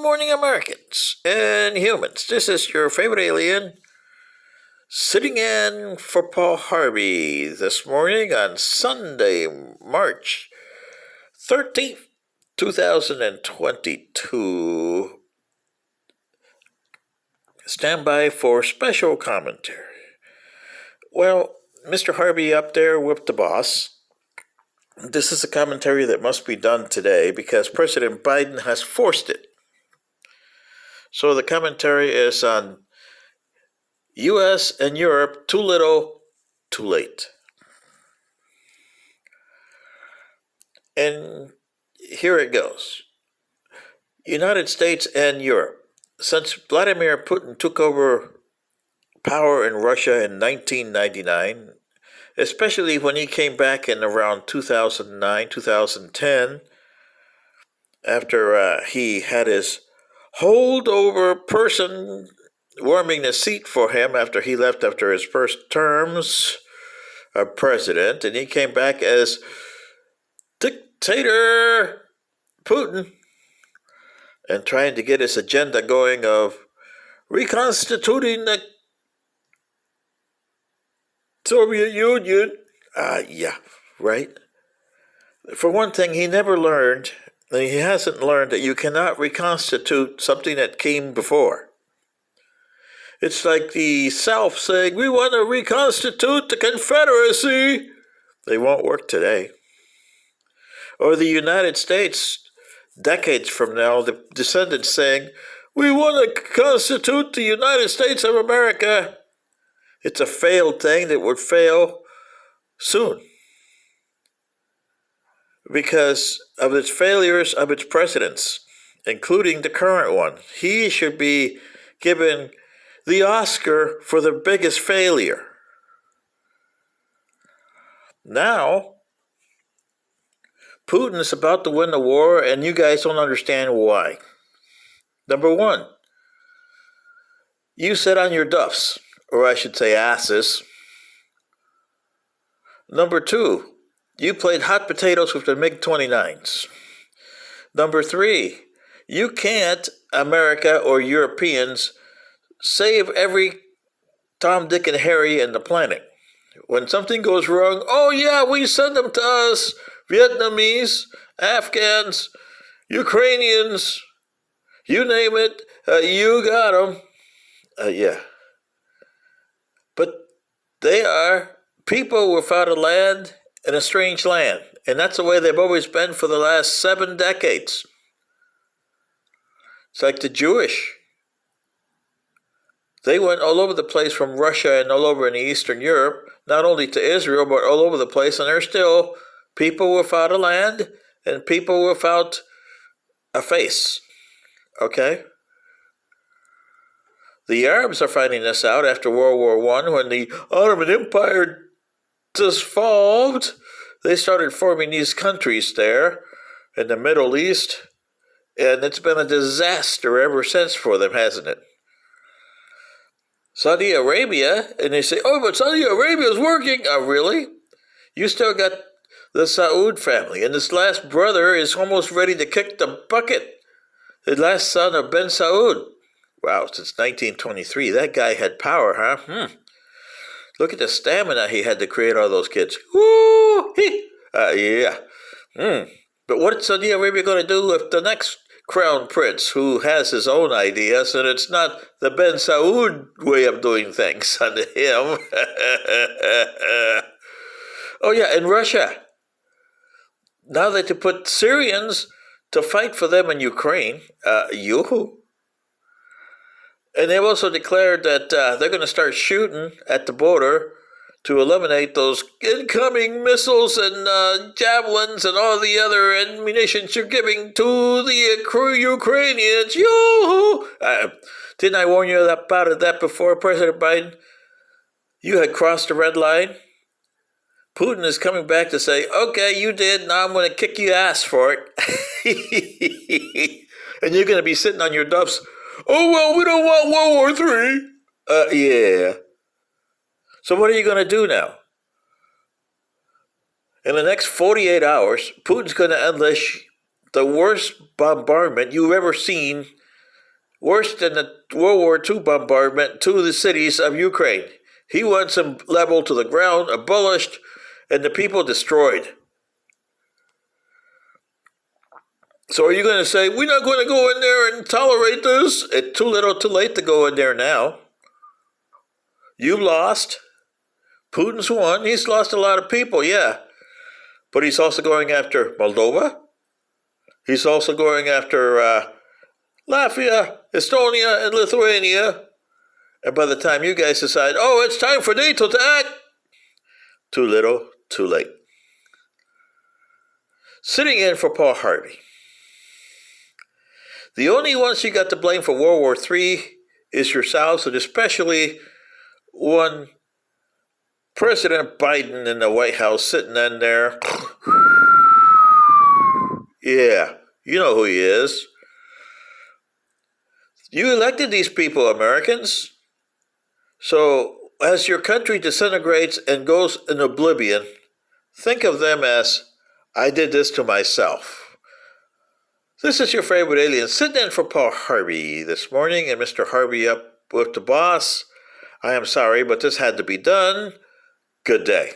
morning, Americans and humans. This is your favorite alien sitting in for Paul Harvey this morning on Sunday, March 13th, 2022. Stand by for special commentary. Well, Mr. Harvey up there with the boss. This is a commentary that must be done today because President Biden has forced it. So the commentary is on U.S. and Europe, too little, too late. And here it goes. United States and Europe. Since Vladimir Putin took over power in Russia in 1999, especially when he came back in around 2009, 2010, after he had his holdover person warming the seat for him after he left after his first terms of president, and he came back as dictator Putin and trying to get his agenda going of reconstituting the Soviet Union. Right? For one thing, he never learned, and he hasn't learned, that you cannot reconstitute something that came before. It's like the South saying, we want to reconstitute the Confederacy. They won't work today. Or the United States, decades from now, the descendants saying, we want to constitute the United States of America. It's a failed thing that would fail soon because of its failures of its presidents, including the current one. He should be given the Oscar for the biggest failure. Now, Putin is about to win the war, and you guys don't understand why. Number one, you sit on your duffs, or I should say asses. Number two, you played hot potatoes with the MiG-29s. Number three, you can't, America or Europeans, save every Tom, Dick, and Harry in the planet. When something goes wrong, oh yeah, we send them to us, Vietnamese, Afghans, Ukrainians, you name it, you got them. Yeah. But they are people without a land in a strange land. And that's the way they've always been for the last 7 decades. It's like the Jewish. They went all over the place from Russia and all over in Eastern Europe, not only to Israel, but all over the place. And they're still people without a land and people without a face. Okay? The Arabs are finding this out after World War I when the Ottoman Empire dissolved. They started forming these countries there in the Middle East, and it's been a disaster ever since for them, hasn't it? Saudi Arabia, and they say, oh, but Saudi Arabia is working. Oh, really? You still got the Saud family, and this last brother is almost ready to kick the bucket. The last son of Ben Saud. Wow, since 1923, that guy had power, huh? Look at the stamina he had to create all those kids. Woo! Yeah. But what's Saudi Arabia going to do with the next crown prince who has his own ideas, and it's not the Ben Saud way of doing things under him? Oh, yeah, in Russia. Now that you put Syrians to fight for them in Ukraine, yoo-hoo. And they've also declared that they're going to start shooting at the border to eliminate those incoming missiles and javelins and all the other ammunitions you're giving to the Ukrainians. Yoo-hoo! Didn't I warn you about that before, President Biden? You had crossed the red line. Putin is coming back to say, okay, you did, now I'm going to kick your ass for it. And you're going to be sitting on your duffs. Oh, well, we don't want World War III. Yeah. So what are you going to do now? In the next 48 hours, Putin's going to unleash the worst bombardment you've ever seen Worse than the World War II bombardment to the cities of Ukraine. He wants them leveled to the ground, abolished, and the people destroyed. So are you going to say, we're not going to go in there and tolerate this? It's too little too late to go in there now. You lost. Putin's won. He's lost a lot of people, yeah. But he's also going after Moldova. He's also going after Latvia, Estonia, and Lithuania. And by the time you guys decide, oh, it's time for NATO to act, too little, too late. Sitting in for Paul Harvey. The only ones you got to blame for World War III is yourselves, and especially one President Biden in the White House sitting in there. Yeah, you know who he is. You elected these people, Americans. So as your country disintegrates and goes in oblivion, think of them as, I did this to myself. This is your favorite alien sitting in for Paul Harvey this morning, and Mr. Harvey up with the boss. I am sorry, but this had to be done. Good day.